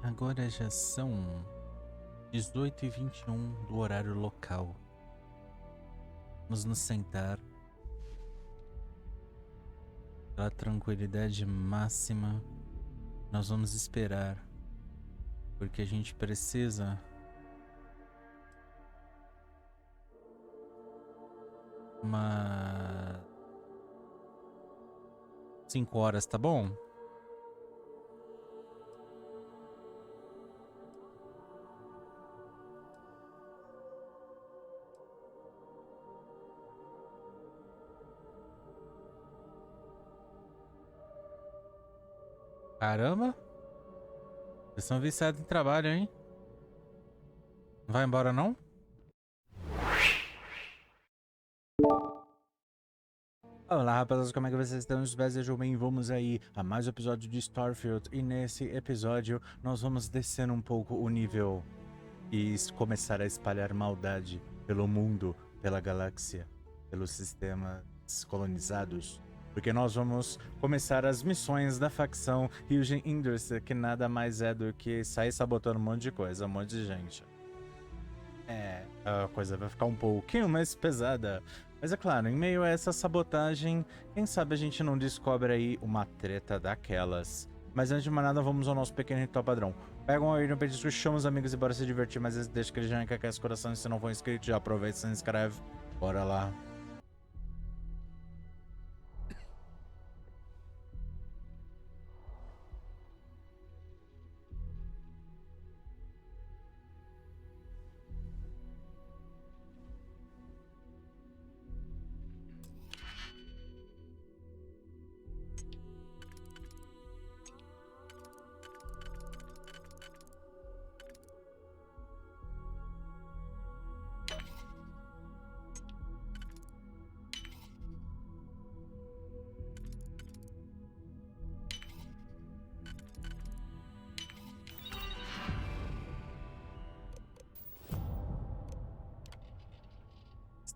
Agora já são 18h21 do horário local. Vamos nos sentar pela tranquilidade máxima. Nós vamos esperar, porque a gente precisa uma 5 horas, tá bom? Caramba! Vocês são viciados em trabalho, hein? Não vai embora, não? Olá, rapaziada, como é que vocês estão? Sejam bem, vamos aí a mais um episódio de Starfield. E nesse episódio nós vamos descendo um pouco o nível e começar a espalhar maldade pelo mundo, pela galáxia, pelos sistemas colonizados. Porque nós vamos começar as missões da facção Ryujin Industrie, que nada mais é do que sair sabotando um monte de coisa, um monte de gente. A coisa vai ficar um pouquinho mais pesada. Mas é claro, em meio a essa sabotagem, quem sabe a gente não descobre aí uma treta daquelas. Mas antes de mais nada, vamos ao nosso pequeno ritual padrão. Pega um aí no petisco, chama os amigos e bora se divertir, mas deixa que eles já encaquecem esse coração. E se não for inscrito, já aproveita e se inscreve. Bora lá.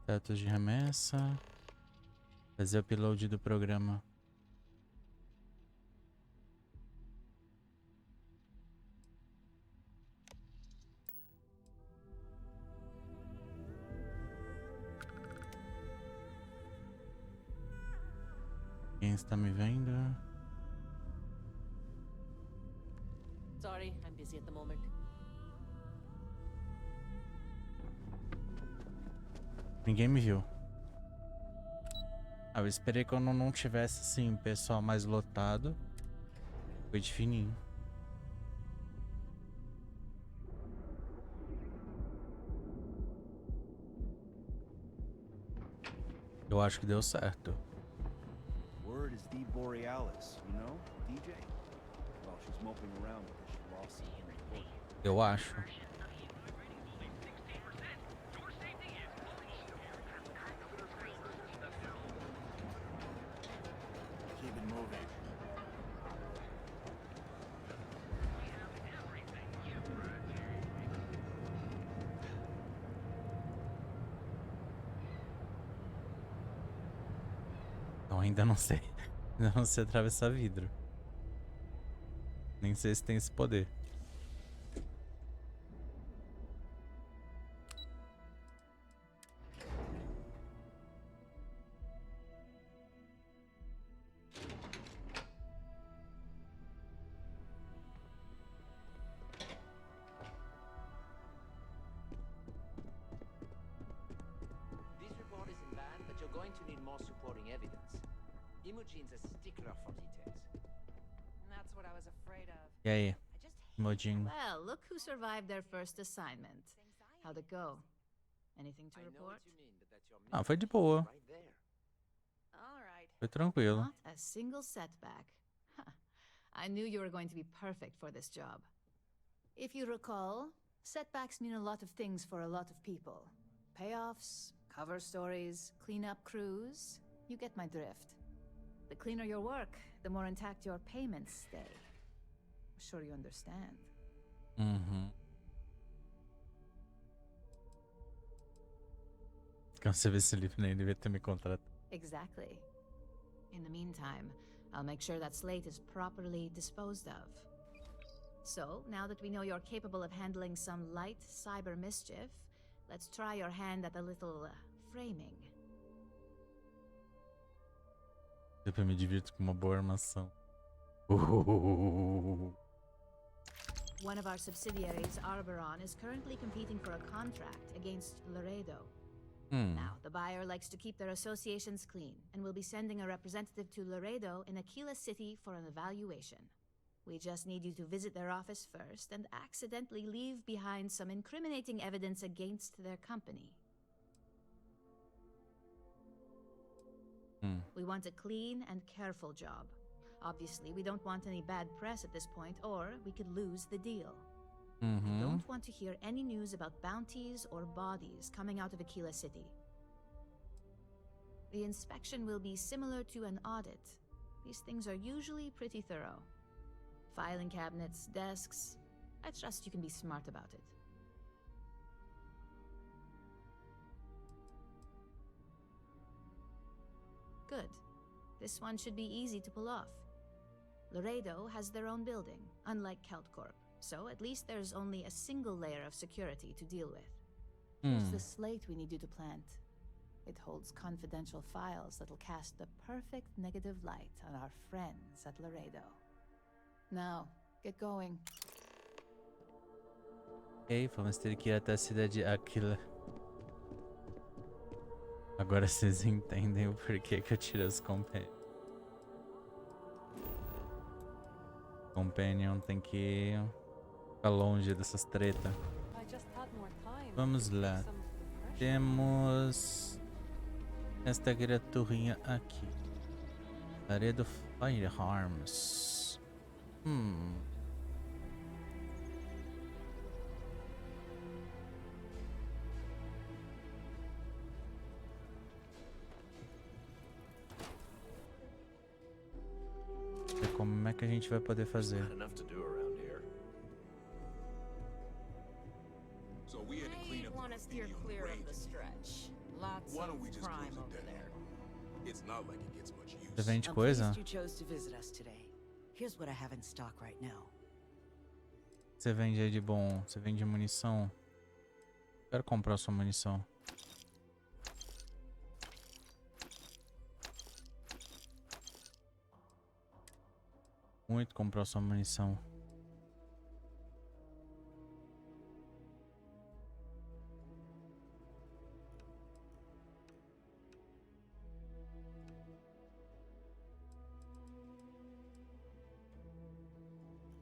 Status de remessa. Fazer o upload do programa. Quem está me vendo? Sorry, I'm busy at the moment. Ninguém me viu. Eu esperei quando não tivesse assim, pessoal mais lotado. Foi de fininho. Eu acho que deu certo. Word is the Borealis, you know, DJ? Well, she's moping around because she lost some report. Eu acho. Keep it moving. Então ainda não sei. Ainda não sei atravessar vidro. Nem sei se tem esse poder. This report isn't bad, but you're going to need more supporting evidence. Imogene's a stickler for details. That's what I was afraid of. E aí, I just hate Modinho? Well, look who survived their first assignment. How'd it go? Anything to I know report? what you mean, but that's your Ah, foi de mission boa. right there. All right. Foi tranquilo. Not a single setback. Huh. I knew you were going to be perfect for this job. If you recall, setbacks mean a lot of things for a lot of people. Payoffs, cover stories, cleanup crews. You get my drift. The cleaner your work, the more intact your payments stay. I'm sure you understand. Uhum. Quando você vê esse livro, nem devia ter me contratado. Exactly. In the meantime, I'll make sure that slate is properly disposed of. So, now that we know you're capable of handling some light cyber mischief, let's try your hand at a little framing. Sempre me divirto com uma boa armação. One of our subsidiaries, Arboron, is currently competing for a contract against Laredo. Now, the buyer likes to keep their associations clean, and will be sending a representative to Laredo in Aquila City for an evaluation. We just need you to visit their office first and accidentally leave behind some incriminating evidence against their company. We want a clean and careful job. Obviously, we don't want any bad press at this point, or we could lose the deal. I don't want to hear any news about bounties or bodies coming out of Aquila City. The inspection will be similar to an audit. These things are usually pretty thorough. Filing cabinets, desks. I trust you can be smart about it. Good. This one should be easy to pull off. Laredo has their own building, unlike Keltcorp, so at least there's only a single layer of security to deal with. Here's the slate we need you to plant. It holds confidential files that'll cast the perfect negative light on our friends at Laredo. Now, get going. Ok, vamos ter que ir até a cidade de Aquila. Agora vocês entendem o porquê que eu tiro as Companion. Companion tem que ficar longe dessas tretas. Vamos lá. Temos esta criaturinha aqui. Laredo Firearms. Como é que a gente vai poder fazer? Enough to do around here. So we had to clean up I want to the steer graffiti on the clear of range. the stretch. Lots Why don't we of just crime close it over down? there. It's not like it gets much use. Você vende I'm coisa? pleased you chose to visit us today. Here's what I have in stock right now. Você vende aí de bom? Você vende munição? Quero comprar sua munição. Muito comprar sua munição.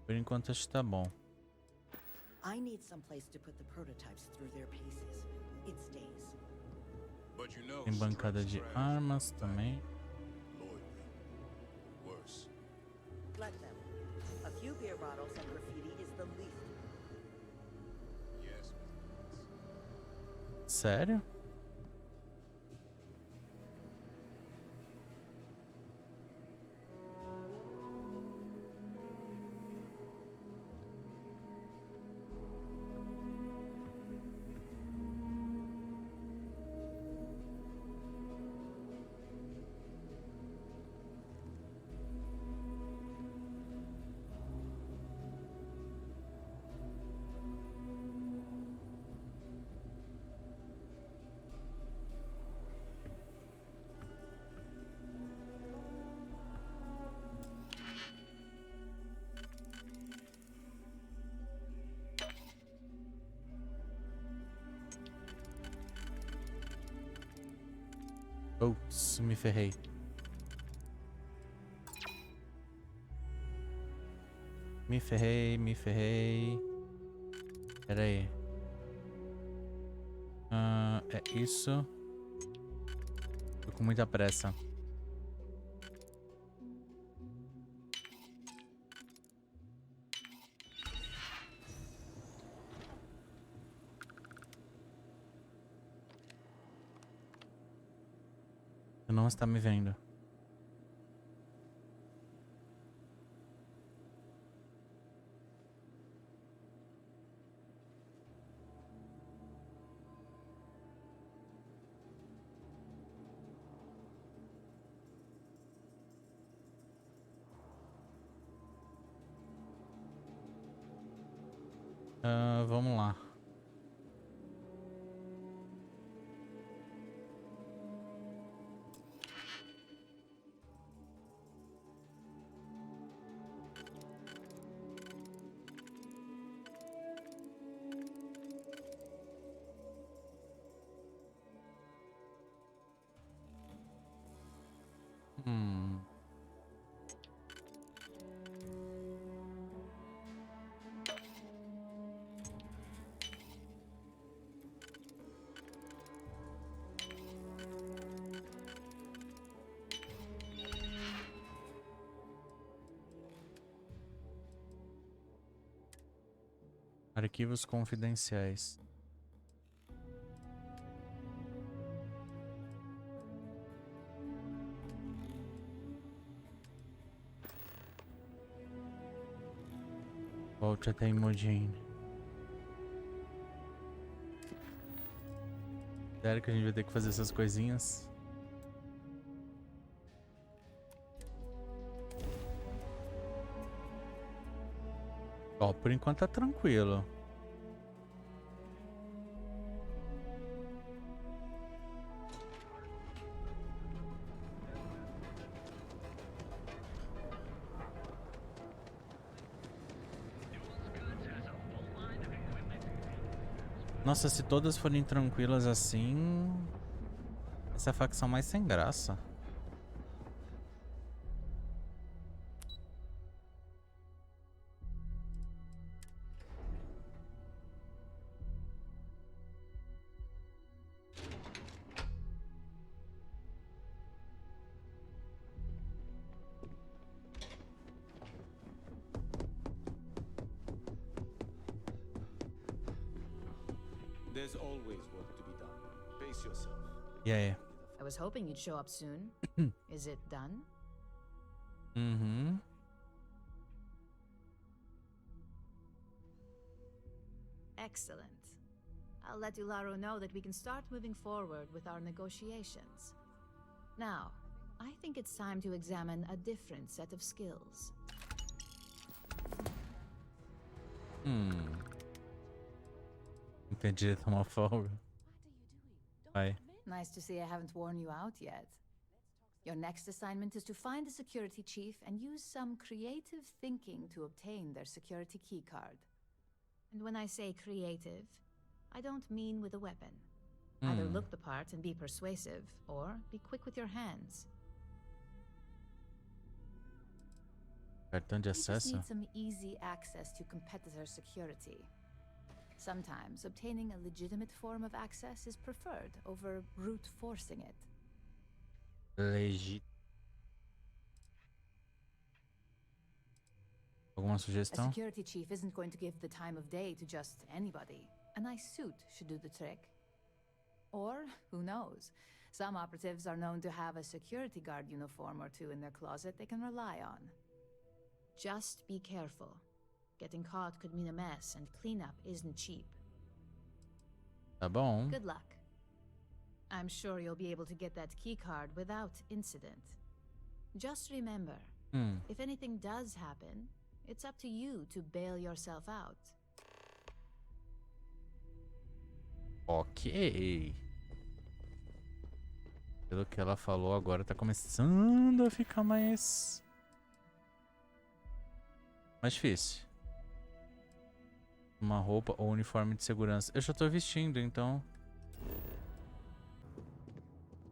Por enquanto acho que tá bom. I need someplace to put the prototypes through their paces. It stays. But you know, Tem bancada de armas também. loyalty. Worse. Let them. A few beer bottles and graffiti is the least. Yes, Miss. Sério? Ops, me ferrei. Me ferrei, me ferrei. Pera aí. É isso. Tô com muita pressa. Você não está me vendo. Vamos lá. Arquivos confidenciais. Volte até Imogen. Sério que a gente vai ter que fazer essas coisinhas? Ó, por enquanto tá tranquilo. Nossa, se todas forem tranquilas assim, essa é a facção mais sem graça. There's always work to be done. Pace yourself. E aí? I was hoping you'd show up soon. Is it done? Uhum. Excellent. I'll let Ularo know that we can start moving forward with our negotiations. Now, I think it's time to examine a different set of skills. Entendi, tomar folga. Vai. Nice to see I haven't worn you out yet. Your next assignment is to find the security chief and use some creative thinking to obtain their security keycard. And when I say creative, I don't mean with a weapon. Either look the part and be persuasive, or be quick with your hands. Cartão de You just acesso? need some easy access to competitor security. Sometimes obtaining a legitimate form of access is preferred over brute forcing it. Alguma A sugestão? security chief isn't going to give the time of day to just anybody. A nice suit should do the trick. Or, who knows, some operatives are known to have a security guard uniform or two in their closet they can rely on. Just be careful. Getting caught could mean a mess, and cleanup isn't cheap. Tá bom. Good luck. I'm sure you'll be able to get that keycard without incident. Just remember, if anything does happen, it's up to you to bail yourself out. Ok. Pelo que ela falou, agora tá começando a ficar mais difícil. Uma roupa ou uniforme de segurança. Eu já tô vestindo, então.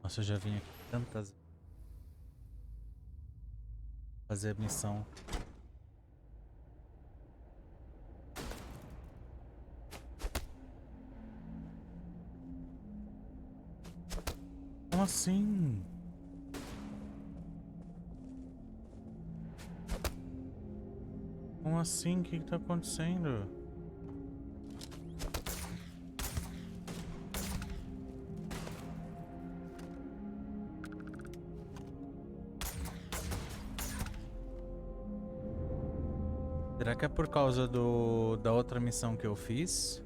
Nossa, eu já vim aqui tantas vezes fazer a missão. Como assim? Como assim? O que tá acontecendo? Será que é por causa da outra missão que eu fiz?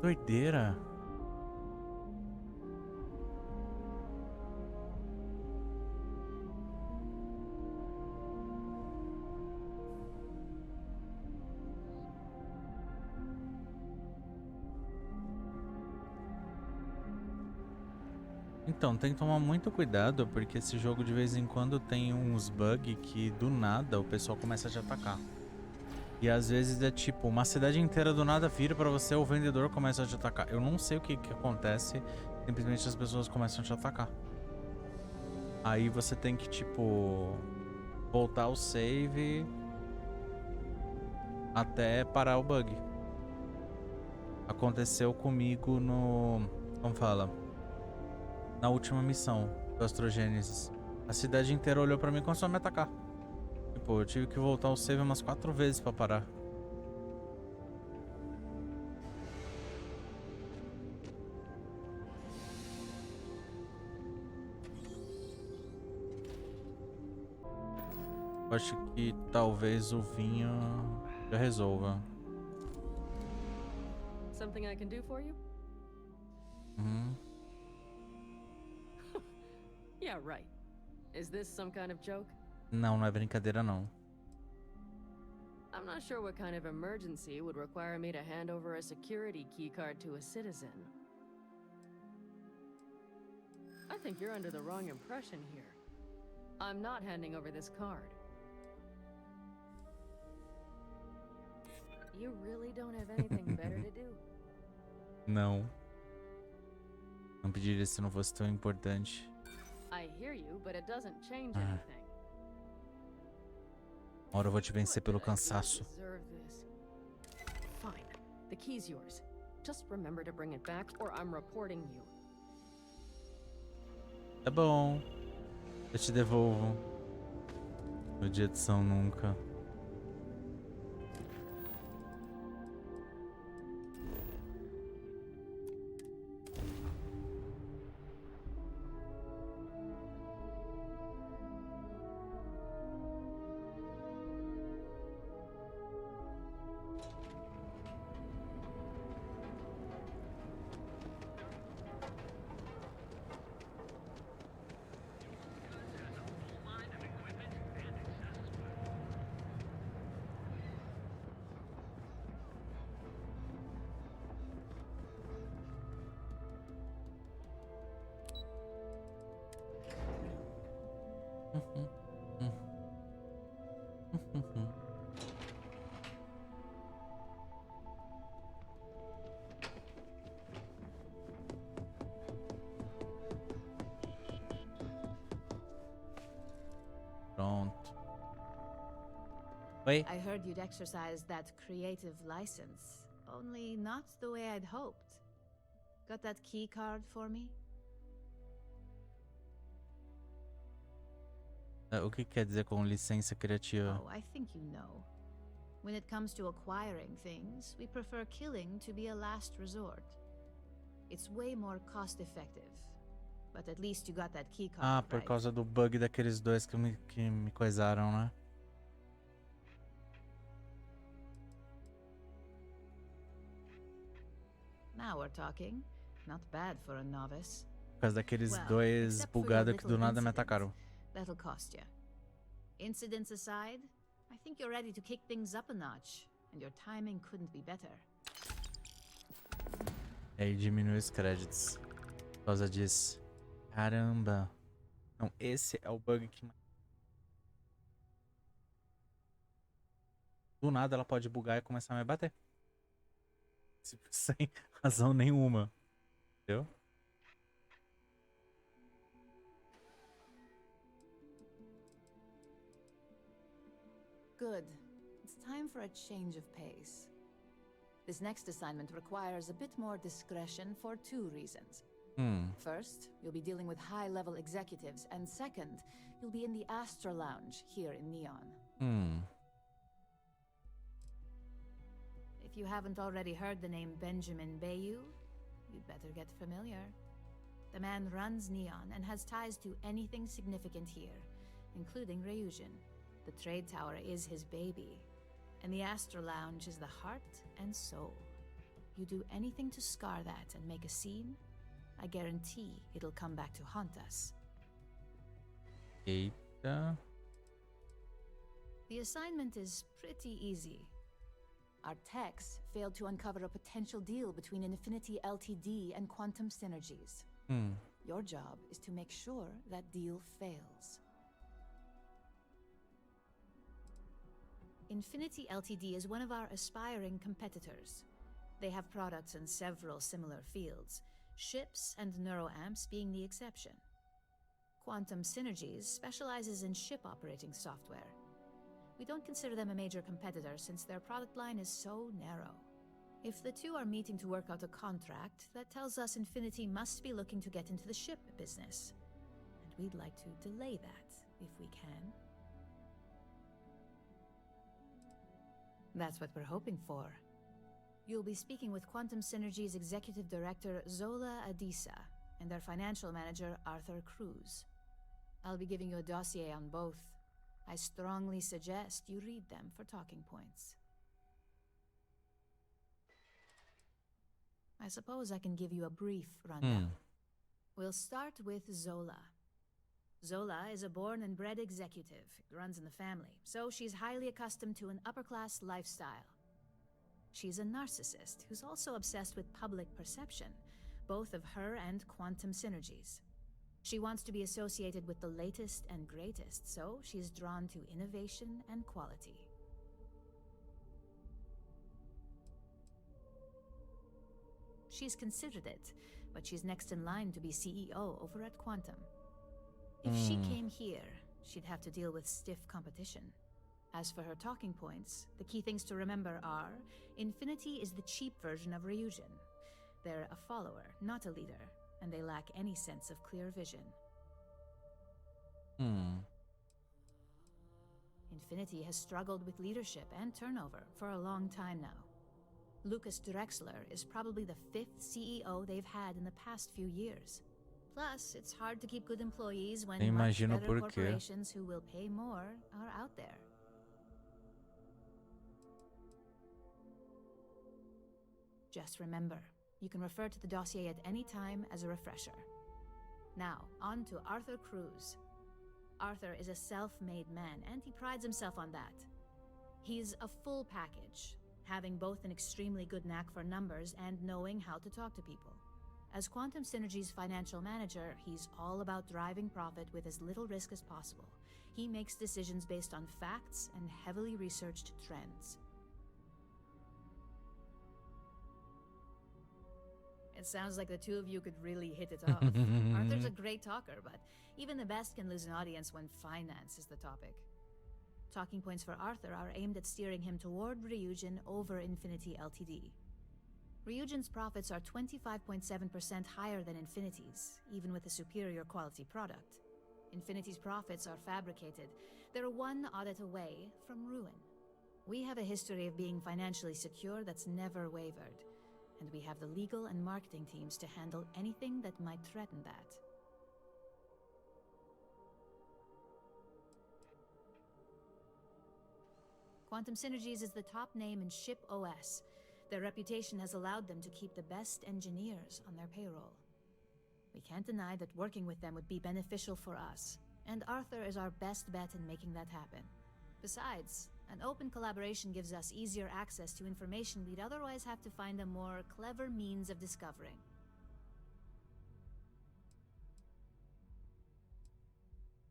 Doideira. Então, tem que tomar muito cuidado, porque esse jogo de vez em quando tem uns bugs que do nada o pessoal começa a te atacar. E às vezes é tipo, uma cidade inteira do nada vira pra você, o vendedor começa a te atacar. Eu não sei o que acontece, simplesmente as pessoas começam a te atacar. Aí você tem que, tipo, voltar o save até parar o bug. Aconteceu comigo no... como fala? Na última missão do Astrogênesis. A cidade inteira olhou pra mim e começou a me atacar. Tipo, eu tive que voltar o save umas 4 vezes pra parar. Eu acho que talvez o vinho já resolva. Something I can do for you? Uhum. Yeah, right. Is this some kind of joke? Não, não é brincadeira não. I'm not sure what kind of emergency would require me to hand over a security keycard to a citizen. I think you're under the wrong impression here. I'm not handing over this card. You really don't have anything better to do? Não. Não pediria se não fosse tão importante. I hear you, but it doesn't change anything. Uma hora eu vou te vencer pelo cansaço. Fine. The key's yours. Just remember to bring it back or I'm reporting you. Tá bom. Eu te devolvo. No dia de São Nunca. Pronto. Oi? I heard you'd exercise that creative license, only not the way I'd hoped. Got that key card for me? O que quer dizer com licença criativa? Oh, I think you know. When it comes to acquiring things, we prefer killing to be a last resort. It's way more cost-effective. But at least you got that key card, Ah, por right? causa do bug daqueles dois que me coisaram, né? Now we're talking. Not bad for a novice. Por causa daqueles Well, dois except for your bugados que little do nada me incident. atacaram. That'll cost you. Incidents aside, I think you're ready to kick things up a notch, and your timing couldn't be better. Aí diminui os créditos. Por causa disso. Caramba. Não, esse é o bug que... Do nada ela pode bugar e começar a me bater. Sem razão nenhuma. Entendeu? Good. It's time for a change of pace. This next assignment requires a bit more discretion for 2 reasons. First, you'll be dealing with high-level executives, and second, you'll be in the Astra Lounge here in Neon. If you haven't already heard the name Benjamin Bayou, you'd better get familiar. The man runs Neon and has ties to anything significant here, including Ryujin. The trade tower is his baby, and the Astra Lounge is the heart and soul. You do anything to scar that and make a scene, I guarantee it'll come back to haunt us. Eita. The assignment is pretty easy. Our techs failed to uncover a potential deal between Infinity Ltd and Quantum Synergies. Your job is to make sure that deal fails. Infinity Ltd is one of our aspiring competitors. They have products in several similar fields, ships and neuroamps being the exception. Quantum Synergies specializes in ship operating software. We don't consider them a major competitor since their product line is so narrow. If the two are meeting to work out a contract, that tells us Infinity must be looking to get into the ship business. And we'd like to delay that, if we can. That's what we're hoping for. You'll be speaking with Quantum Synergy's Executive Director Zola Adisa and their Financial Manager Arthur Cruz. I'll be giving you a dossier on both. I strongly suggest you read them for talking points. I suppose I can give you a brief rundown. We'll start with Zola. Zola is a born and bred executive. It runs in the family, so she's highly accustomed to an upper-class lifestyle. She's a narcissist who's also obsessed with public perception, both of her and Quantum Synergies. She wants to be associated with the latest and greatest, so she's drawn to innovation and quality. She's considered it, but she's next in line to be CEO over at Quantum. If she came here, she'd have to deal with stiff competition. As for her talking points, the key things to remember are, Infinity is the cheap version of Ryujin. They're a follower, not a leader, and they lack any sense of clear vision. Infinity has struggled with leadership and turnover for a long time now. Lucas Drexler is probably the 5th CEO they've had in the past few years. Plus, it's hard to keep good employees when much better corporations who will pay more are out there. Just remember, you can refer to the dossier at any time as a refresher. Now, on to Arthur Cruz. Arthur is a self-made man, and he prides himself on that. He's a full package, having both an extremely good knack for numbers and knowing how to talk to people. As Quantum Synergy's financial manager, he's all about driving profit with as little risk as possible. He makes decisions based on facts and heavily researched trends. It sounds like the two of you could really hit it off. Arthur's a great talker, but even the best can lose an audience when finance is the topic. Talking points for Arthur are aimed at steering him toward Ryujin over Infinity Ltd. Ryujin's profits are 25.7% higher than Infinity's, even with a superior quality product. Infinity's profits are fabricated. They're one audit away from ruin. We have a history of being financially secure that's never wavered, and we have the legal and marketing teams to handle anything that might threaten that. Quantum Synergies is the top name in ship OS. Their reputation has allowed them to keep the best engineers on their payroll. We can't deny that working with them would be beneficial for us, and Arthur is our best bet in making that happen. Besides, an open collaboration gives us easier access to information we'd otherwise have to find a more clever means of discovering.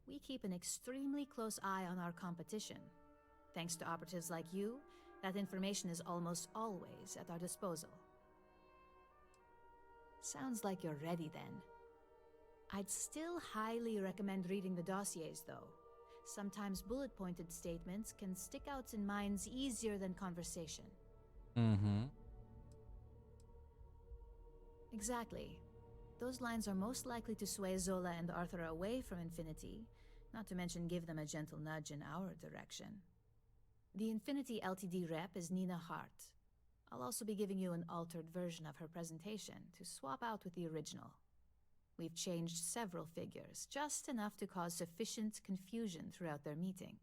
We keep an extremely close eye on our competition. Thanks to operatives like you, that information is almost always at our disposal. Sounds like you're ready then. I'd still highly recommend reading the dossiers though. Sometimes bullet-pointed statements can stick out in minds easier than conversation. Exactly. Those lines are most likely to sway Zola and Arthur away from Infinity, not to mention give them a gentle nudge in our direction. The Infinity Ltd rep is Nina Hart. I'll also be giving you an altered version of her presentation to swap out with the original. We've changed several figures, just enough to cause sufficient confusion throughout their meeting.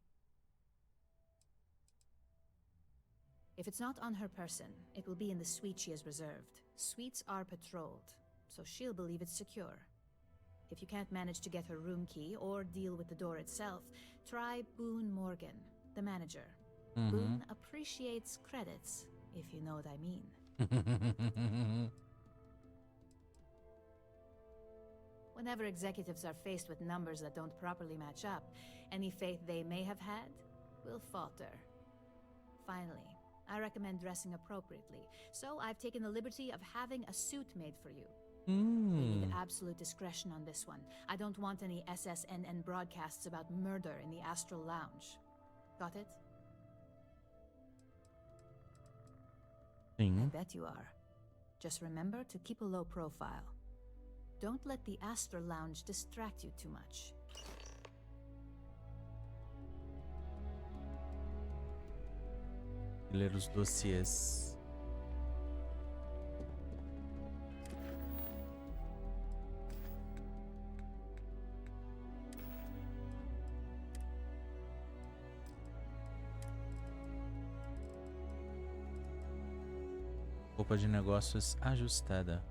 If it's not on her person, it will be in the suite she has reserved. Suites are patrolled, so she'll believe it's secure. If you can't manage to get her room key or deal with the door itself, try Boone Morgan, the manager. Boone appreciates credits, if you know what I mean. Whenever executives are faced with numbers that don't properly match up, any faith they may have had will falter. Finally, I recommend dressing appropriately, so I've taken the liberty of having a suit made for you. We need absolute discretion on this one. I don't want any SSNN broadcasts about murder in the Astral Lounge. Got it? I bet you are. Just remember to keep a low profile. Don't let the Astral Lounge distract you too much. Ler os dossiês. Roupa de negócios ajustada.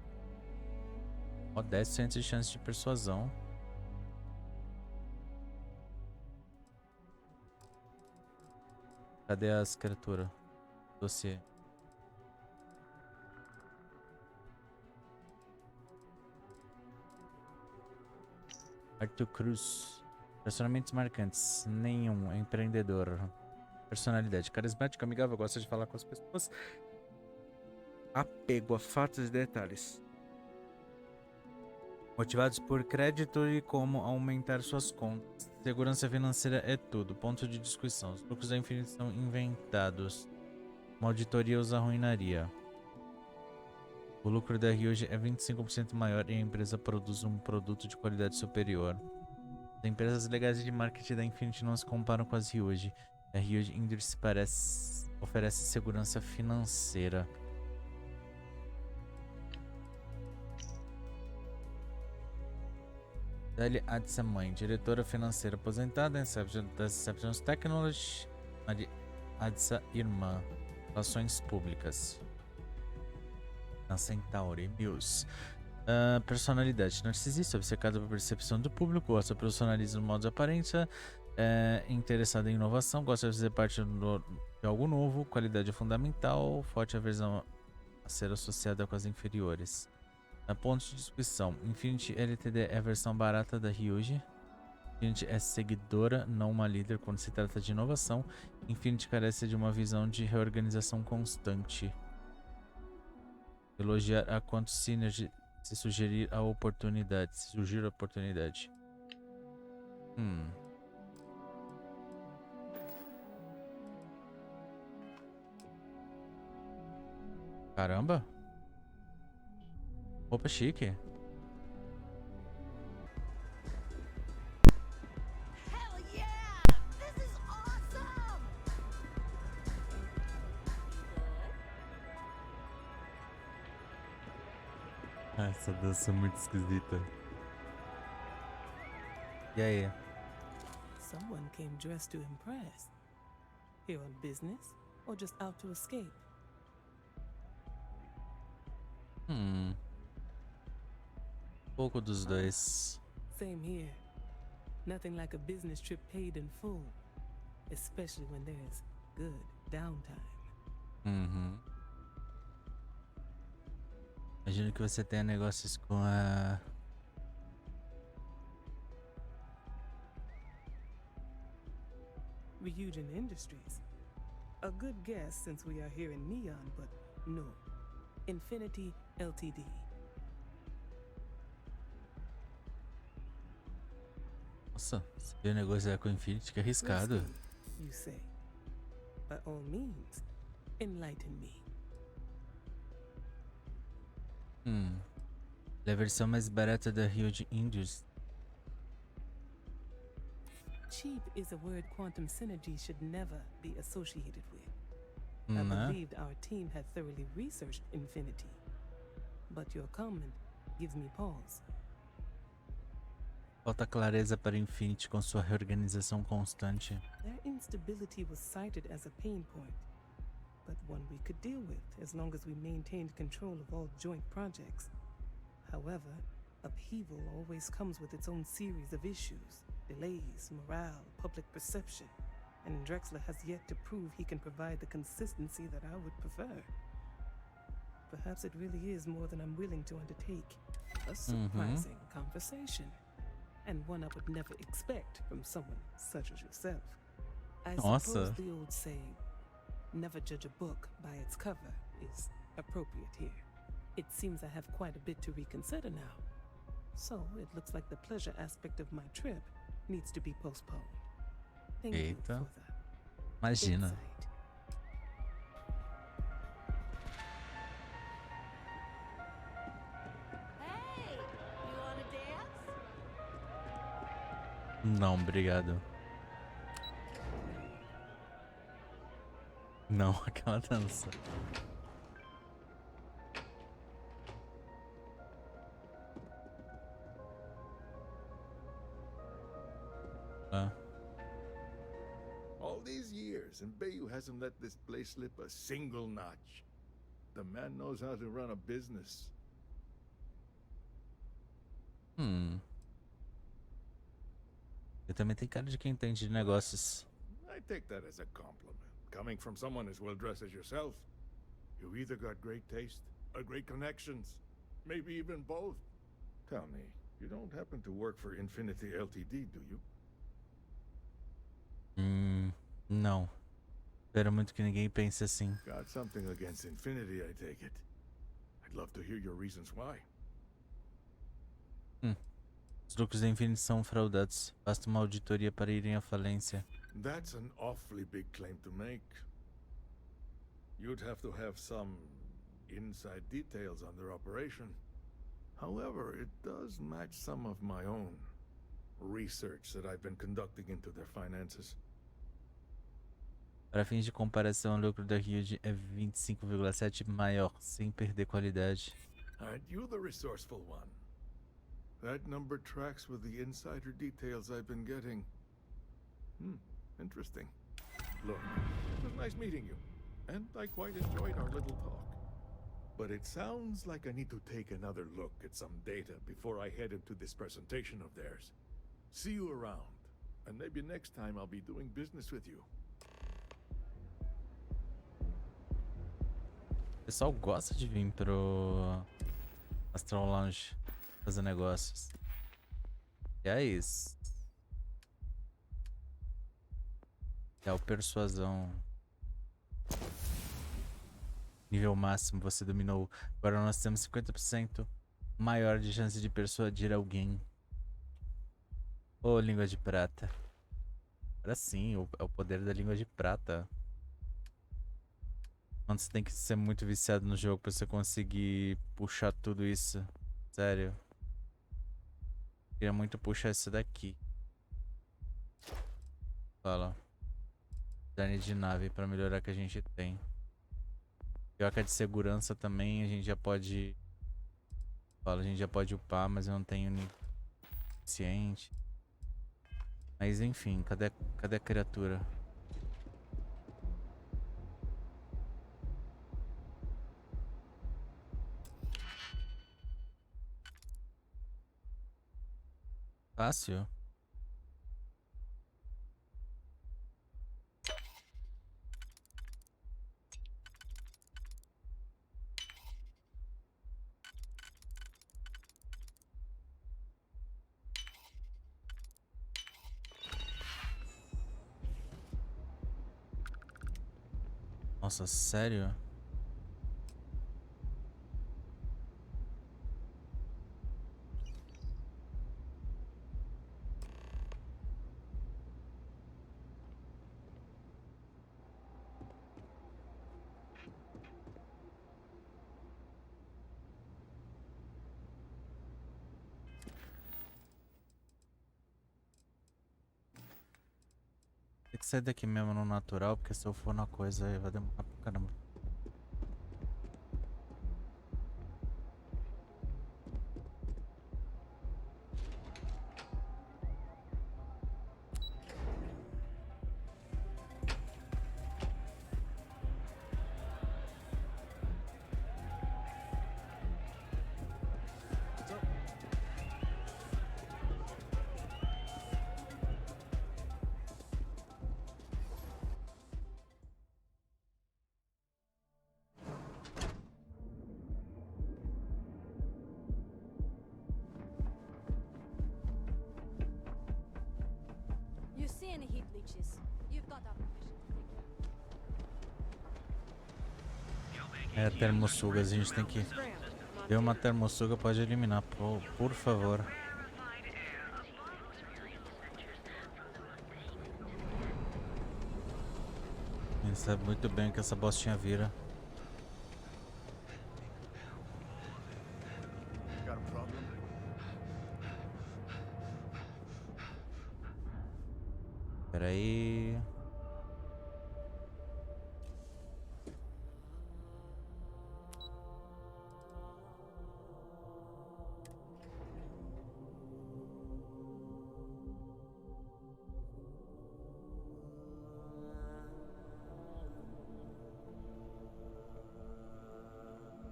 Ó, 10% de chance de persuasão. Cadê a escritura? Dossiê. Arthur Cruz. Relacionamentos marcantes. Nenhum. Empreendedor. Personalidade. Carismático, amigável. Gosta de falar com as pessoas. Apego a fatos e detalhes. Motivados por crédito e como aumentar suas contas. Segurança financeira é tudo. Ponto de discussão. Os lucros da infinito são inventados. Uma auditoria os arruinaria. O lucro da Ryujin é 25% maior e a empresa produz um produto de qualidade superior. As empresas legais de marketing da Infinity não se comparam com as Ryujin. A Ryujin Industrie oferece segurança financeira. Dali Adsa Mãe, diretora financeira aposentada em Deception Technology. Adsa Irmã, relações públicas. Na Centauri News. Personalidade narcisista, obcecada por percepção do público, gosta de profissionalismo no modo de aparência, interessada em inovação, gosta de fazer parte de algo novo, qualidade fundamental, forte aversão a ser associada com as inferiores. Ponto de discussão. Infinity LTD é a versão barata da Ryujin. Infinity é seguidora, não uma líder quando se trata de inovação. Infinity carece de uma visão de reorganização constante. Elogiar a quanto synergy se sugerir a oportunidade. Se surgir a oportunidade. Caramba! Roupa chique. Hell yeah! This is awesome! Essa dança é muito esquisita. E aí? Someone came dressed to impress. Here on business or just out to escape? Pouco dos dois. Same here. Nothing like a business trip paid in full, especially when there's good downtime. Imagino que você tenha negócios com a... Ryujin Industries. A good guess since we are here in Neon, but no. Infinity Ltd. Nossa, você veio negociar com a Infinity, que arriscado. Risky, you say. By all means, enlighten me. Ela é a versão mais barata da Ryujin Industrie. Cheap is a word quantum synergy should never be associated with. I believed our team had thoroughly researched Infinity, but your comment gives me pause. Falta clareza para Infinity com sua reorganização constante. Their instability was cited as a pain point, but one we could deal with as long as we maintained control of all joint projects. However, upheaval always comes with its own series of issues, delays, morale, public perception, and Drexler has yet to prove he can provide the consistency that I would prefer. Perhaps it really is more than I'm willing to undertake. A surprising conversation, and one I would never expect from someone such as yourself. I suppose the old saying, never judge a book by its cover, is appropriate here. It seems I have quite a bit to reconsider now. So it looks like the pleasure aspect of my trip needs to be postponed. Thank you for that. Imagina. Insight. Hey, you wanna dance? Não, obrigado. Não, aquela dança. All these years, and Bayou hasn't let this place slip a single notch. The man knows how to run a business. Ele também tem cara de quem entende de negócios. I take that as a compliment. Coming from someone as well dressed as yourself. You either got great taste or great connections. Maybe even both. Tell me, you don't happen to work for Infinity Ltd, do you? Não. Espero muito que ninguém pense assim. Got something against Infinity, I take it. I'd love to hear your reasons why. Os lucros da Infinity são fraudados. Basta uma auditoria para irem à falência. That's an awfully big claim to make. You'd have to have some inside details on their operation. However, it does match some of my own research that I've been conducting into their finances. Para fins de comparação, o lucro da Ryujin é 25,7 maior, sem perder qualidade. Aren't you the resourceful one? That number tracks with the insider details I've been getting. Interesting. Look, it was nice meeting you, and I quite enjoyed our little talk. But it sounds like I need to take another look at some data before I head into this presentation of theirs. See you around, and maybe next time I'll be doing business with you. O pessoal gosta de vir pro Astral Lounge fazer negócios. E é isso. É o persuasão. Nível máximo, você dominou. Agora nós temos 50% maior de chance de persuadir alguém. Ô, língua de prata. Agora sim, é o poder da língua de prata. Mano, você tem que ser muito viciado no jogo pra você conseguir puxar tudo isso. Sério. Queria muito puxar isso daqui. Fala. Design de nave pra melhorar o que a gente tem. Pior que a de segurança também a gente já pode. Fala, a gente já pode upar, mas eu não tenho nem suficiente. Mas enfim, cadê a criatura? Fácil. Nossa, sério? Tem que sair daqui mesmo no natural, porque se eu for na coisa aí vai demorar pra caramba. Peaches. You've got our permission to take care. É, termossugas, a gente tem que... Deu uma termossuga, pode eliminar, por favor. A gente sabe muito bem que essa bostinha vira. Got a problem? Pera aí.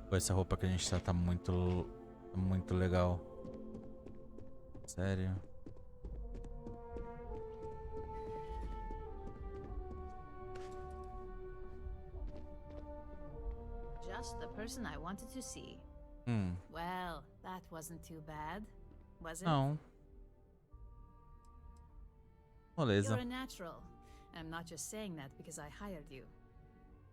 Pô, essa roupa que a gente tá muito legal. Sério. Just the person I wanted to see. Well, that wasn't too bad, was it? Não. Beleza. You're a natural. I'm not just saying that because I hired you.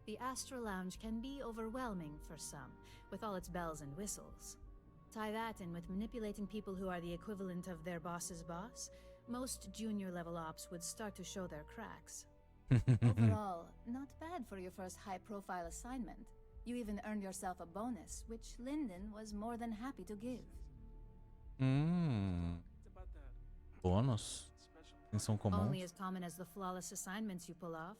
The Astral Lounge can be overwhelming for some, with all its bells and whistles. Tie that in with manipulating people who are the equivalent of their boss's boss, most junior-level ops would start to show their cracks. Overall, not bad for your first high-profile assignment. You even earned yourself a bonus, which Lyndon was more than happy to give. Bônus? São comuns? Only as common as the flawless assignments you pull off.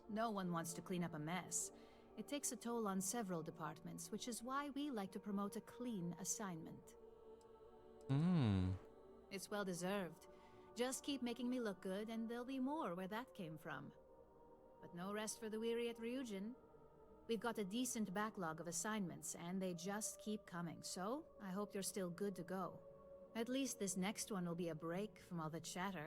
No one wants to clean up a mess. It takes a toll on several departments, which is why we like to promote a clean assignment. It's well deserved. Just keep making me look good, and there'll be more where that came from. But no rest for the weary at Ryujin. We've got a decent backlog of assignments, and they just keep coming, so I hope you're still good to go. At least this next one will be a break from all the chatter.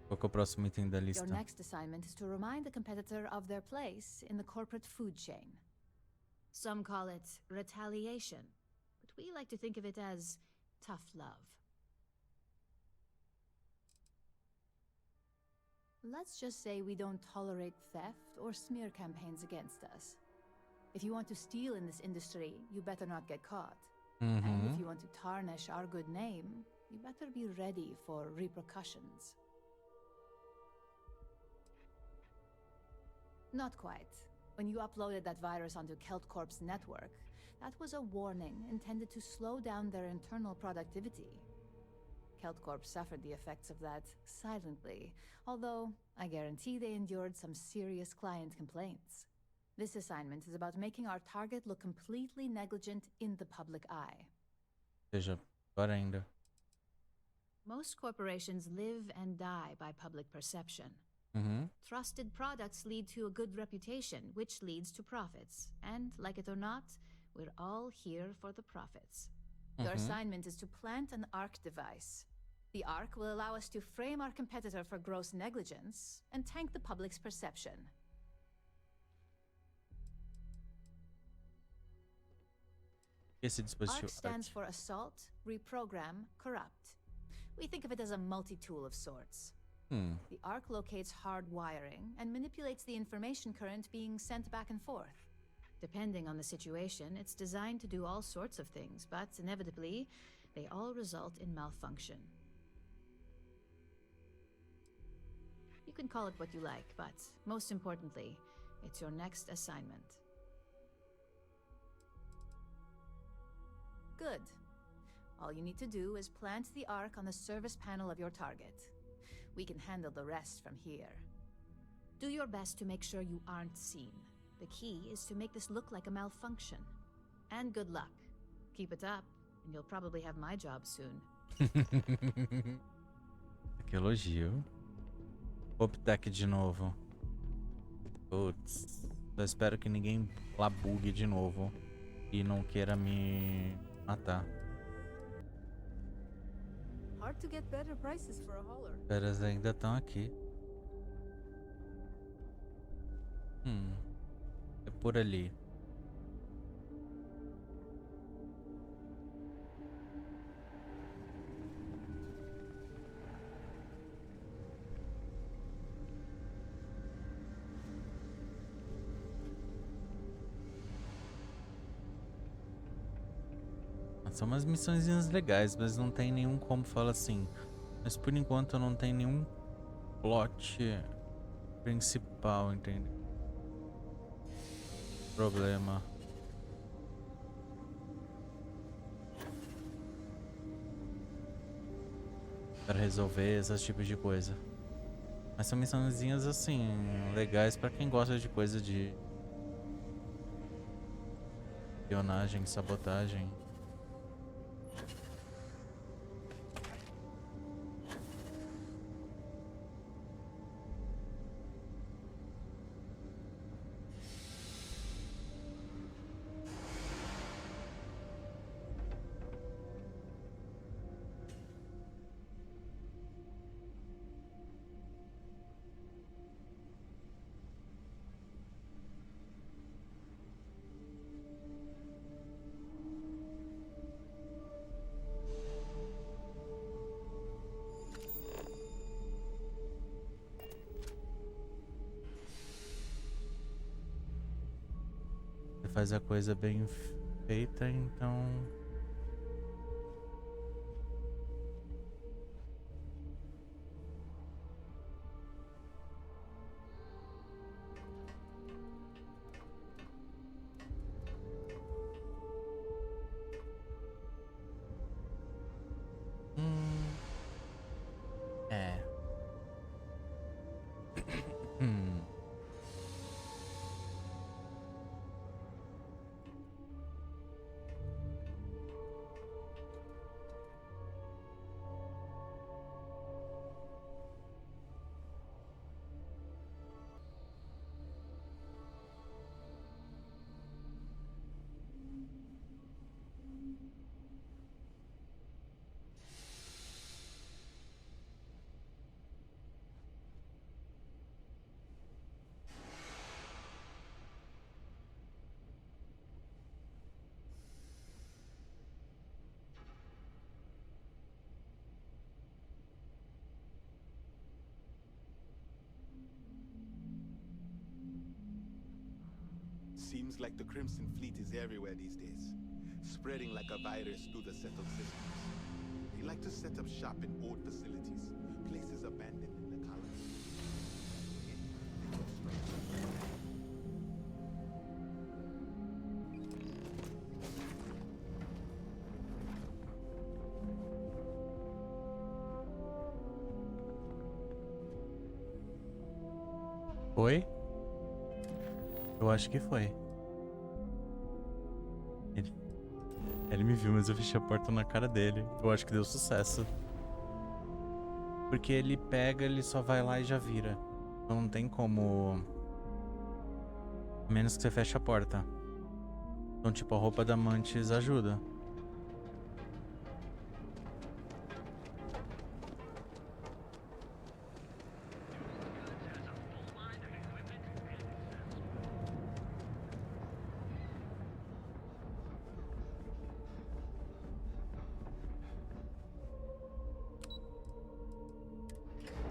Qual que é o próximo item da lista? Your next assignment is to remind the competitor of their place in the corporate food chain. Some call it retaliation, but we like to think of it as tough love. Let's just say we don't tolerate theft or smear campaigns against us. If you want to steal in this industry, you better not get caught. And if you want to tarnish our good name, you better be ready for repercussions. Not quite. When you uploaded that virus onto KeltCorp's network, that was a warning intended to slow down their internal productivity. KeltCorp suffered the effects of that silently, although I guarantee they endured some serious client complaints. This assignment is about making our target look completely negligent in the public eye. Seja, pior ainda. Most corporations live and die by public perception. Trusted products lead to a good reputation, which leads to profits. And, like it or not, we're all here for the profits. Your assignment is to plant an ARC device. The ARC will allow us to frame our competitor for gross negligence and tank the public's perception. Esse dispositivo ARC stands for Assault, Reprogram, Corrupt. We think of it as a multi-tool of sorts. The ARC locates hard wiring and manipulates the information current being sent back and forth. Depending on the situation, it's designed to do all sorts of things, but inevitably, they all result in malfunction. You can call it what you like, but most importantly, it's your next assignment. Good. All you need to do is plant the ARC on the service panel of your target. We can handle the rest from here. Do your best to make sure you aren't seen. The key is to make this look like a malfunction. And good luck. Keep it up, and you'll probably have my job soon. Que elogio. Optec de novo. Putz. Eu espero que ninguém lá bugue de novo e não queira me matar. Hard to get better prices for a hauler. Os caras ainda estão aqui. É por ali. São umas missõezinhas legais, mas não tem nenhum como fala assim. Mas por enquanto não tem nenhum plot principal, entende? Problema. Para resolver esses tipos de coisa. Mas são missõezinhas assim, legais pra quem gosta de coisa de espionagem, sabotagem. Você faz a coisa bem feita, então... É. Seems like the Crimson Fleet is everywhere these days, spreading like a virus through the settled systems. They like to set up shop in old facilities, places abandoned in the colony. Foi? Eu acho que foi. Ele me viu, mas eu fechei a porta na cara dele. Eu acho que deu sucesso. Porque ele pega, ele só vai lá e já vira. Então não tem como... A menos que você feche a porta. Então, tipo, a roupa da Mantis ajuda.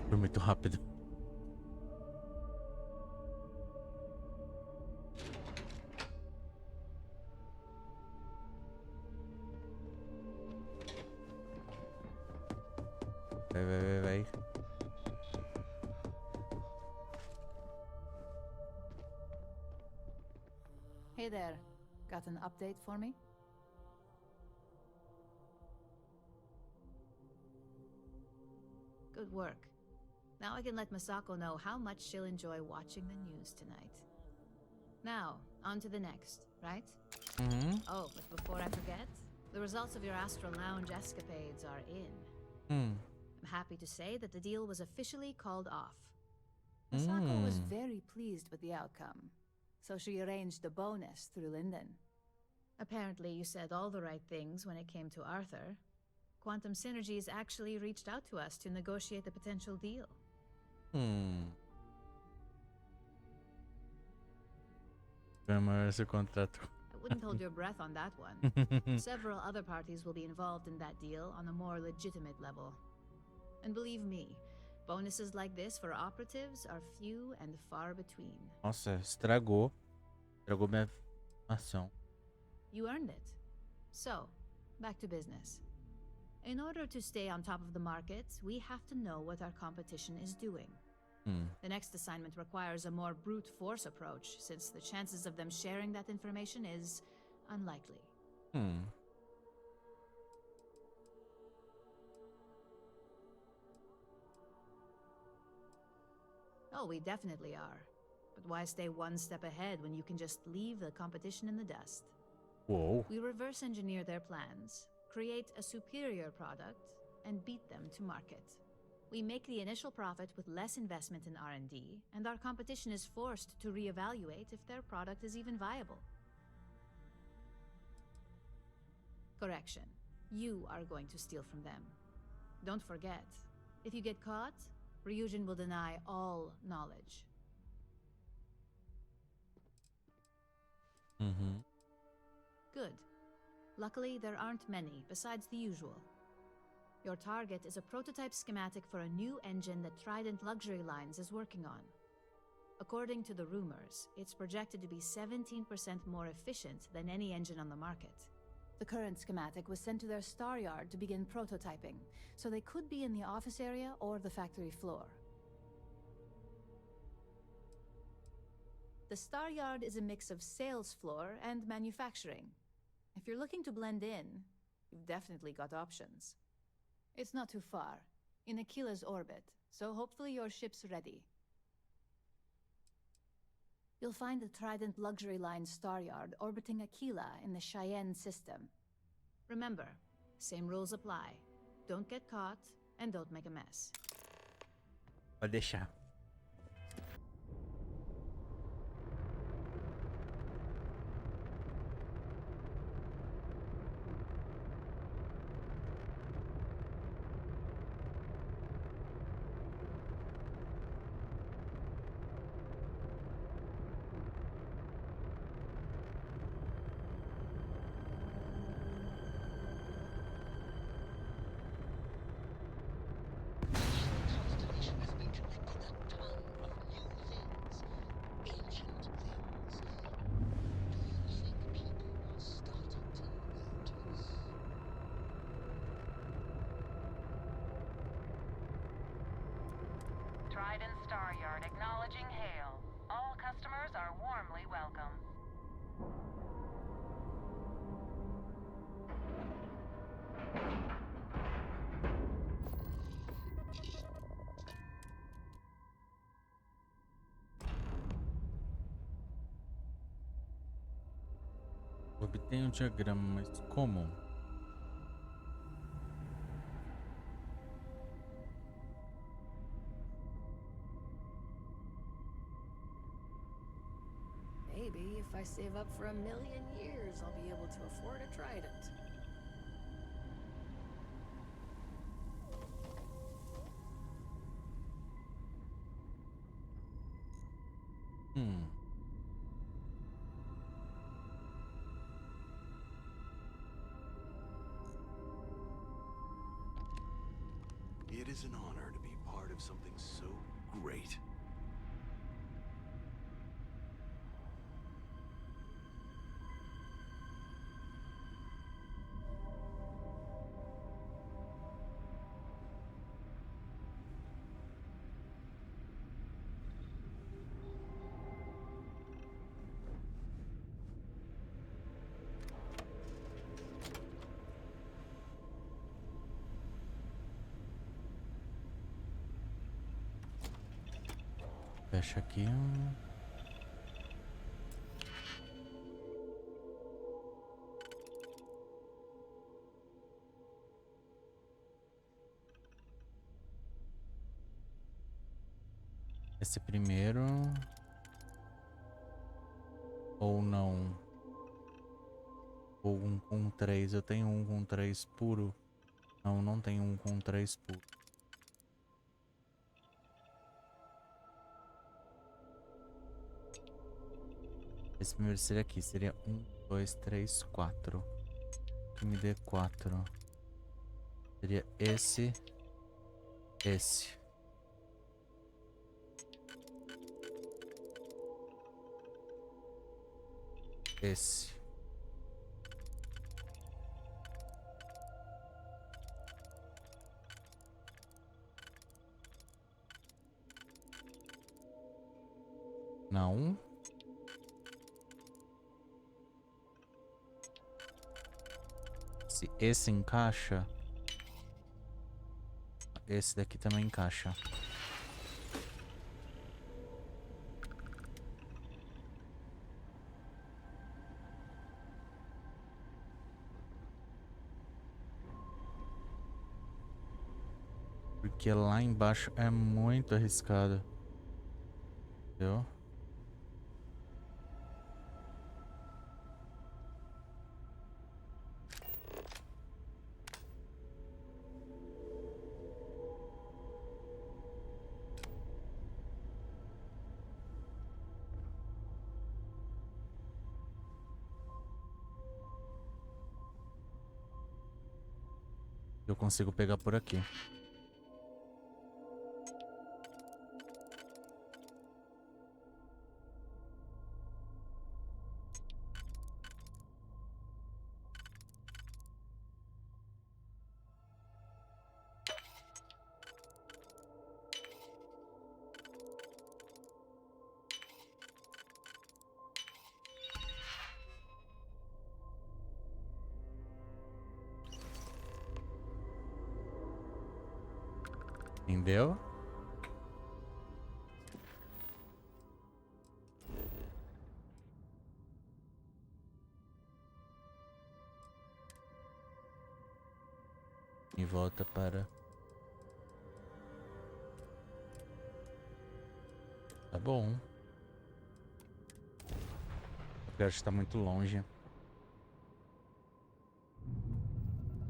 Foi muito rápido. Vai. Hey there. Got an update for me? Good work. Now I can let Masako know how much she'll enjoy watching the news tonight. Now, on to the next, right? Mm-hmm. Oh, but before I forget, the results of your Astral Lounge escapades are in. I'm happy to say that the deal was officially called off. Masako was very pleased with the outcome, so she arranged a bonus through Linden. Apparently you said all the right things when it came to Arthur. Quantum Synergies actually reached out to us to negotiate a potential deal. Esse contrato. I wouldn't hold your breath on that one. Several other parties will be involved in that deal on a more legitimate level. And believe me, bonuses like this for operatives are few and far between. Nossa, estragou. Estragou minha ação. You earned it. So, back to business. In order to stay on top of the market, we have to know what our competition is doing. The next assignment requires a more brute force approach, since the chances of them sharing that information is unlikely. Oh, we definitely are. But why stay one step ahead when you can just leave the competition in the dust? Whoa. We reverse engineer their plans, create a superior product, and beat them to market. We make the initial profit with less investment in R&D, and our competition is forced to reevaluate if their product is even viable. Correction. You are going to steal from them. Don't forget, if you get caught, Ryujin will deny all knowledge. Good. Luckily, there aren't many, besides the usual. Your target is a prototype schematic for a new engine that Trident Luxury Lines is working on. According to the rumors, it's projected to be 17% more efficient than any engine on the market. The current schematic was sent to their star yard to begin prototyping, so they could be in the office area or the factory floor. The star yard is a mix of sales floor and manufacturing. If you're looking to blend in, you've definitely got options. It's not too far, in Aquila's orbit, so hopefully your ship's ready. You'll find the Trident Luxury Line star yard orbiting Aquila in the Cheyenne system. Remember, same rules apply. Don't get caught, and don't make a mess. Pode deixar. Trident Star Yard acknowledging hail. All customers are warmly welcome. Obtenha o diagrama, mas como? Maybe if I save up for 1,000,000 years, I'll be able to afford a trident. It is an honor to be part of something so great. Fecha aqui. Esse primeiro. Ou não. Ou um com 3. Eu tenho um com 3 puro. Não, não tenho um com 3 puro. Esse primeiro seria aqui, seria 1, 2, 3, 4. Que me dê 4. Seria esse. Esse. Esse. Não. Se esse encaixa, esse daqui também encaixa. Porque lá embaixo é muito arriscado. Entendeu? Eu consigo pegar por aqui. Entendeu? E volta para... Tá bom. Eu acho que tá muito longe.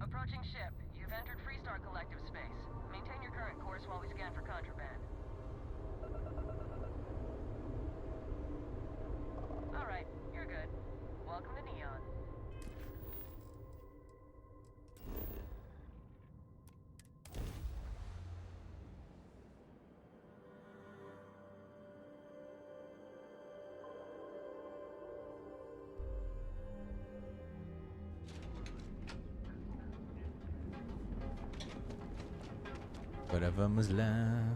Approaching ship. You've entered Freestar Collective space. Maintain your current course while we scan for contraband. All right, you're good. Welcome to Neon. Agora vamos lá.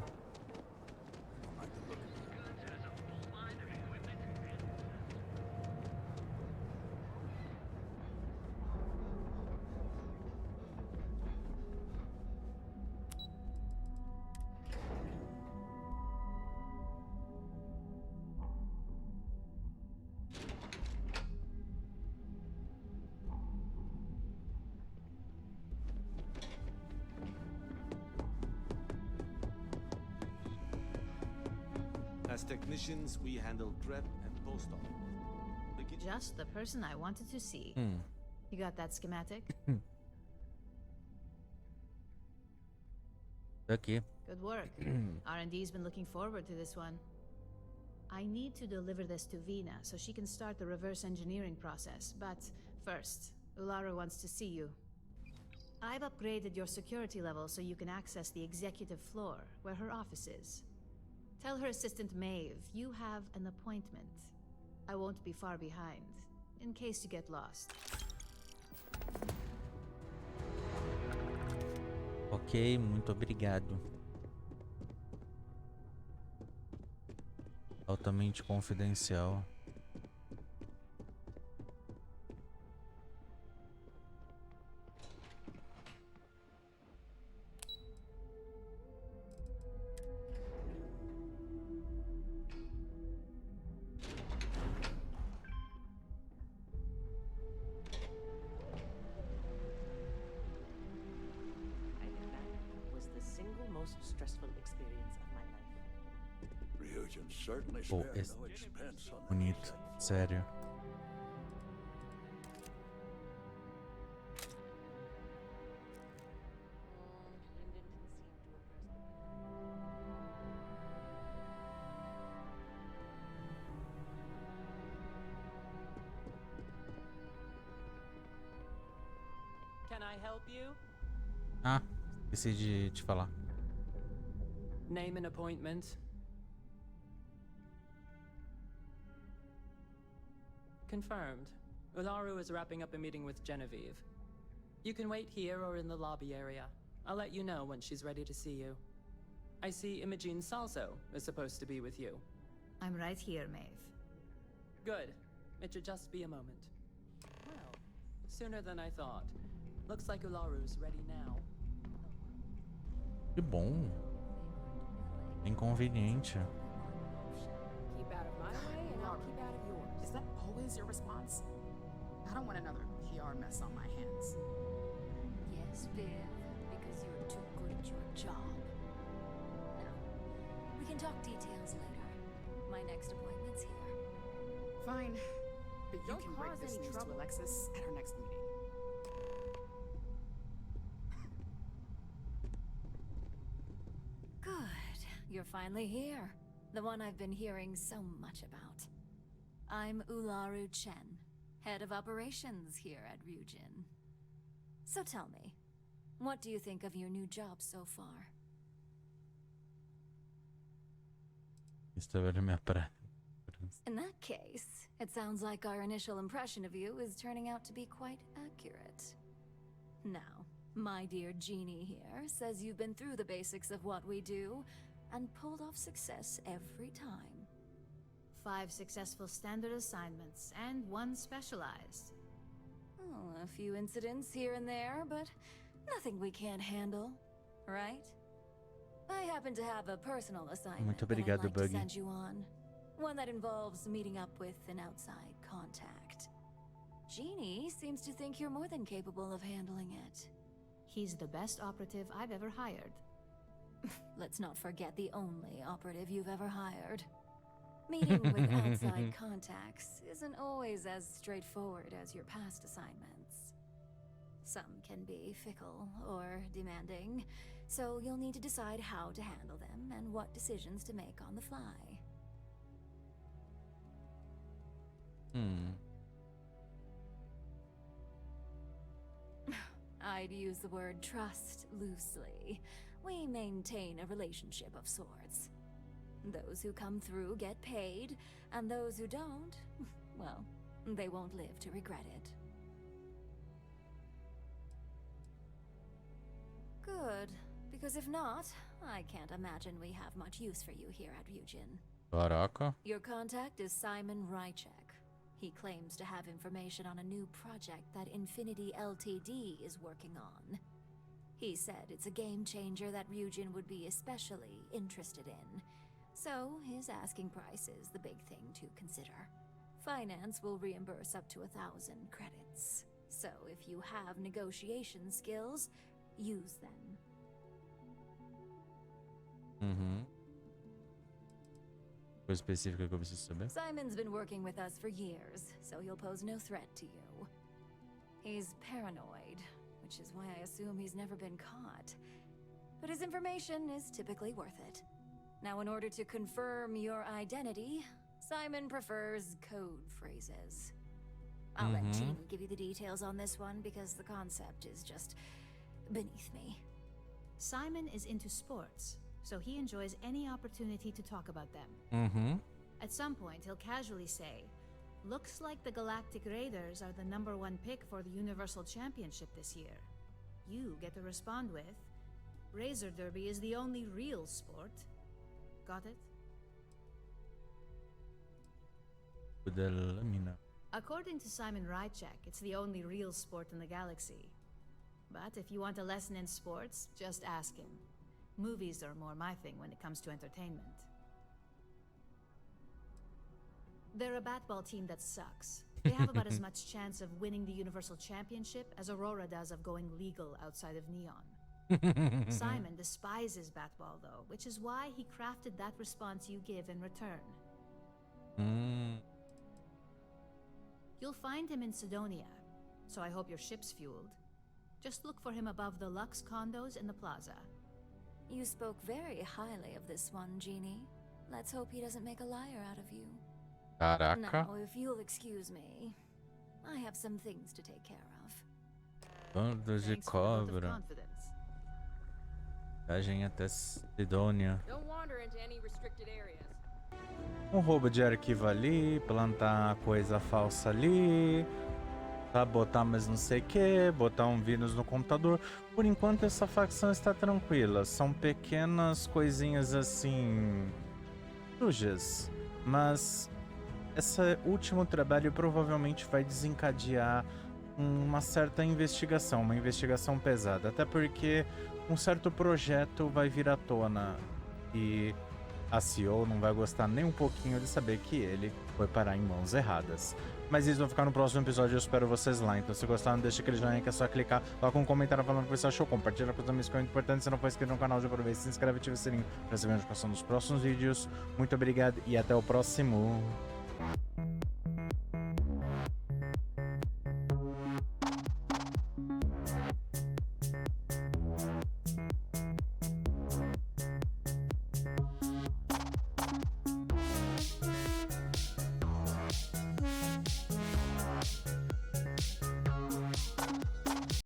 As technicians, we handle prep and post-op. Just the person I wanted to see. You got that schematic? Aqui. Good work. R&D's been looking forward to this one. I need to deliver this to Vina so she can start the reverse engineering process. But first, Ulara wants to see you. I've upgraded your security level so you can access the executive floor, where her office is. Tell her assistant Maeve you have an appointment. I won't be far behind, in case you get lost. Ok, muito obrigado. Altamente confidencial. Stressful experience of my life. Ryujin certainly Pô, spared esse no expense on the bonito, sério. Can I help you? Ah, esqueci de te falar. Name an appointment. Confirmed. Ularu is wrapping up a meeting with Genevieve. You can wait here or in the lobby area. I'll let you know when she's ready to see you. I see Imogene Salso is supposed to be with you. I'm right here, Maeve. Good. It should just be a moment. Well, sooner than I thought. Looks like Ularu's ready now. Que bom. Inconveniente. Keep out of my way and I'll keep out of yours. Is that always your response? I don't want another PR mess on my hands. Yes, Viv, because you're too good at your job. Now, we can talk details later. My next appointment's here. Fine, but you Don't can break cause this any news trouble. to Alexis at our next meeting. Good. You're finally here. The one I've been hearing so much about. I'm Ularu Chen, head of operations here at Ryujin. So tell me, what do you think of your new job so far? In that case, it sounds like our initial impression of you is turning out to be quite accurate. Now, my dear Jeannie here says you've been through the basics of what we do and pulled off success every time. 5 successful standard assignments and 1 specialized. Oh, a few incidents here and there, but nothing we can't handle, right? I happen to have a personal assignment Muito that I'd obrigado, like to Buggy. send you on. One that involves meeting up with an outside contact. Jeannie seems to think you're more than capable of handling it. He's the best operative I've ever hired. Let's not forget the only operative you've ever hired. Meeting with outside contacts isn't always as straightforward as your past assignments. Some can be fickle or demanding, so you'll need to decide how to handle them and what decisions to make on the fly. I'd use the word trust loosely. We maintain a relationship of sorts. Those who come through get paid, and those who don't, well, they won't live to regret it. Good, because if not, I can't imagine we have much use for you here at Ryujin. Caraca. Your contact is Simon Rychek. He claims to have information on a new project that Infinity Ltd is working on. He said it's a game changer that Ryujin would be especially interested in. So his asking price is the big thing to consider. Finance will reimburse up to 1,000 credits. So if you have negotiation skills, use them. Coisa específica que eu preciso saber? Simon's been working with us for years, so he'll pose no threat to you. He's paranoid, which is why I assume he's never been caught. But his information is typically worth it. Now, in order to confirm your identity, Simon prefers code phrases. I'll let Jeannie give you the details on this one because the concept is just beneath me. Simon is into sports, so he enjoys any opportunity to talk about them. At some point, he'll casually say, "Looks like the Galactic Raiders are the #1 pick for the Universal Championship this year." You get to respond with, "Razor Derby is the only real sport." Got it? According to Simon Rychek, it's the only real sport in the galaxy. But if you want a lesson in sports, just ask him. Movies are more my thing when it comes to entertainment. They're a batball team that sucks. They have about as much chance of winning the Universal Championship as Aurora does of going legal outside of Neon. Simon despises batball, though, which is why he crafted that response you give in return. You'll find him in Sidonia, so I hope your ship's fueled. Just look for him above the Lux condos in the plaza. You spoke very highly of this one, Jeannie. Let's hope he doesn't make a liar out of you. Caraca. Now, if you'll excuse me, I have some things to take care of. Bando de cobra. Viagem até Sidonia. Don't wander into any restricted areas. Roubo de arquivo ali, plantar coisa falsa ali, botar mais não sei o que, botar vírus no computador. Por enquanto essa facção está tranquila, são pequenas coisinhas assim sujas, mas esse último trabalho provavelmente vai desencadear uma certa investigação, uma investigação pesada, até porque um certo projeto vai vir à tona e a CEO não vai gostar nem um pouquinho de saber que ele foi parar em mãos erradas. Mas isso vai ficar no próximo episódio, eu espero vocês lá. Então se gostaram, deixa aquele joinha que é só clicar lá com um comentário falando o que você achou, compartilha com os amigos que é muito importante. Se não for inscrito no canal, já aproveita, se inscreve e ativa o sininho para receber a notificação dos próximos vídeos. Muito obrigado e até o próximo.